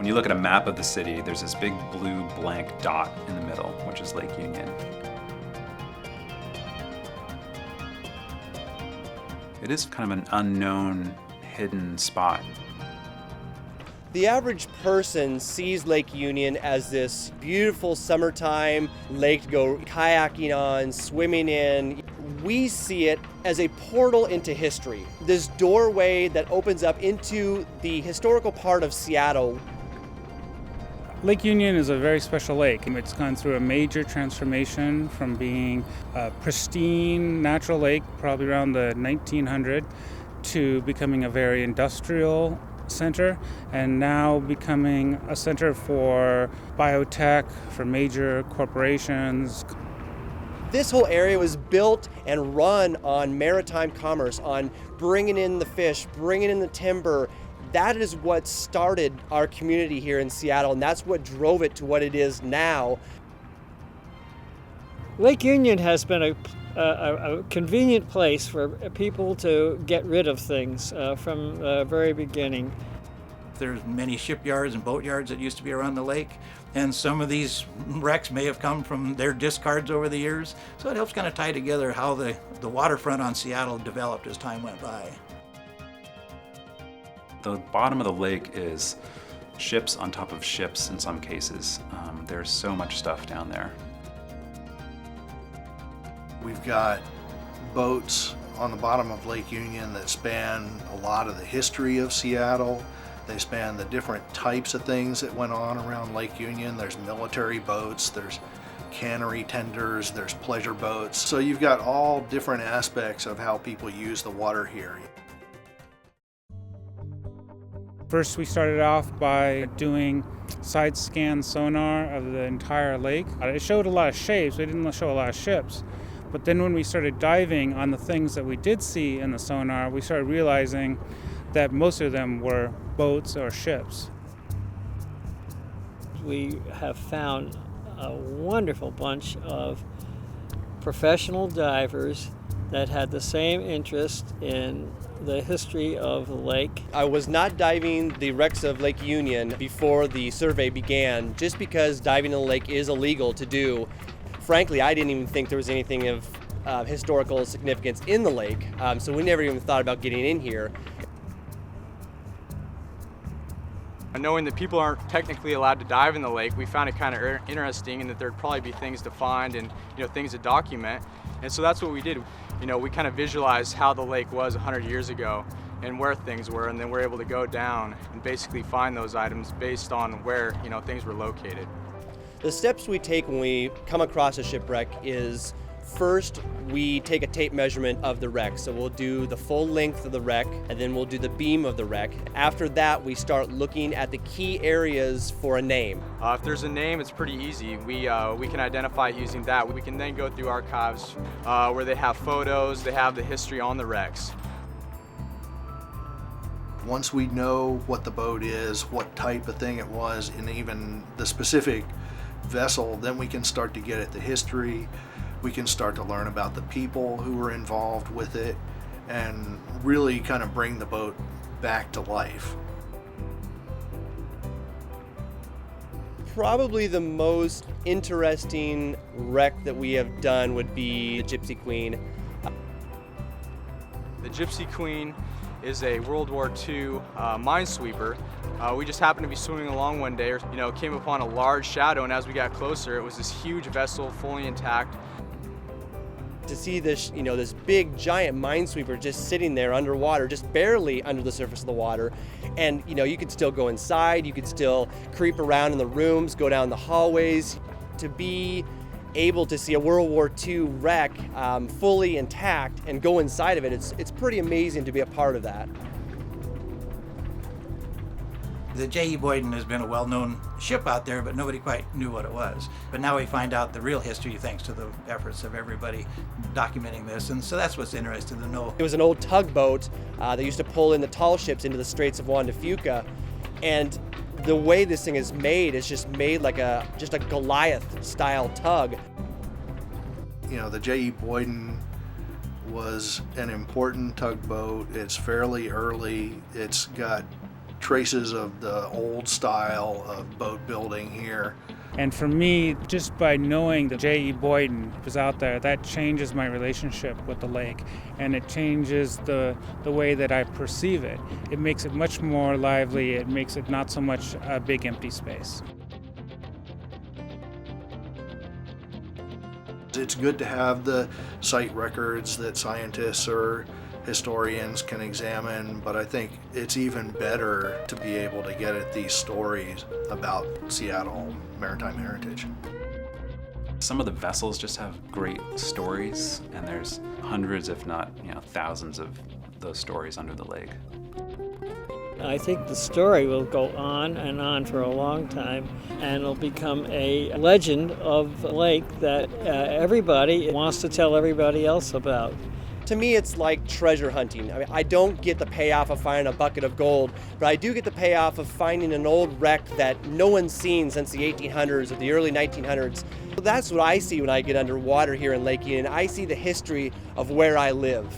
When you look at a map of the city, there's this big blue blank dot in the middle, which is Lake Union. It is kind of an unknown, hidden spot. The average person sees Lake Union as this beautiful summertime lake to go kayaking on, swimming in. We see it as a portal into history, this doorway that opens up into the historical part of Seattle. Lake Union is a very special lake. It's gone through a major transformation from being a pristine natural lake, probably around the 1900, to becoming a very industrial center, and now becoming a center for biotech, for major corporations. This whole area was built and run on maritime commerce, on bringing in the fish, bringing in the timber. That is what started our community here in Seattle, and that's what drove it to what it is now. Lake Union has been a convenient place for people to get rid of things from the very beginning. There's many shipyards and boatyards that used to be around the lake, and some of these wrecks may have come from their discards over the years. So it helps kind of tie together how the waterfront on Seattle developed as time went by. The bottom of the lake is ships on top of ships in some cases. There's so much stuff down there. We've got boats on the bottom of Lake Union that span a lot of the history of Seattle. They span the different types of things that went on around Lake Union. There's military boats, there's cannery tenders, there's pleasure boats. So you've got all different aspects of how people use the water here. First, we started off by doing side scan sonar of the entire lake. It showed a lot of shapes, it didn't show a lot of ships. But then when we started diving on the things that we did see in the sonar, we started realizing that most of them were boats or ships. We have found a wonderful bunch of professional divers that had the same interest in the history of the lake. I was not diving the wrecks of Lake Union before the survey began, just because diving in the lake is illegal to do. Frankly, I didn't even think there was anything of historical significance in the lake, so we never even thought about getting in here. Knowing that people aren't technically allowed to dive in the lake, we found it kind of interesting, and that there'd probably be things to find and things to document. And so that's what we did. We kind of visualized how the lake was 100 years ago and where things were, and then we're able to go down and basically find those items based on where things were located. The steps we take when we come across a shipwreck is, first, we take a tape measurement of the wreck. So we'll do the full length of the wreck, and then we'll do the beam of the wreck. After that, we start looking at the key areas for a name. If there's a name, it's pretty easy. We can identify it using that. We can then go through archives where they have photos, they have the history on the wrecks. Once we know what the boat is, what type of thing it was, and even the specific vessel, then we can start to get at the history. We can start to learn about the people who were involved with it and really kind of bring the boat back to life. Probably the most interesting wreck that we have done would be the Gypsy Queen. The Gypsy Queen is a World War II minesweeper. We just happened to be swimming along one day, came upon a large shadow, and as we got closer, it was this huge vessel, fully intact. To see this, this big giant minesweeper just sitting there underwater, just barely under the surface of the water. And you could still go inside, you could still creep around in the rooms, go down the hallways. To be able to see a World War II wreck fully intact and go inside of it, it's pretty amazing to be a part of that. The J.E. Boyden has been a well-known ship out there, but nobody quite knew what it was. But now we find out the real history thanks to the efforts of everybody documenting this, and so that's what's interesting to know. It was an old tugboat that used to pull in the tall ships into the Straits of Juan de Fuca, and the way this thing is made is just made like just a Goliath-style tug. The J.E. Boyden was an important tugboat. It's fairly early. It's got traces of the old style of boat building here. And for me, just by knowing that J.E. Boyden was out there, that changes my relationship with the lake, and it changes the way that I perceive it. It makes it much more lively. It makes it not so much a big empty space. It's good to have the site records that scientists or historians can examine, but I think it's even better to be able to get at these stories about Seattle maritime heritage. Some of the vessels just have great stories, and there's hundreds, if not thousands of those stories under the lake. I think the story will go on and on for a long time, and it'll become a legend of the lake that everybody wants to tell everybody else about. To me, it's like treasure hunting. I mean, I don't get the payoff of finding a bucket of gold, but I do get the payoff of finding an old wreck that no one's seen since the 1800s or the early 1900s. So that's what I see when I get underwater here in Lake Union. I see the history of where I live.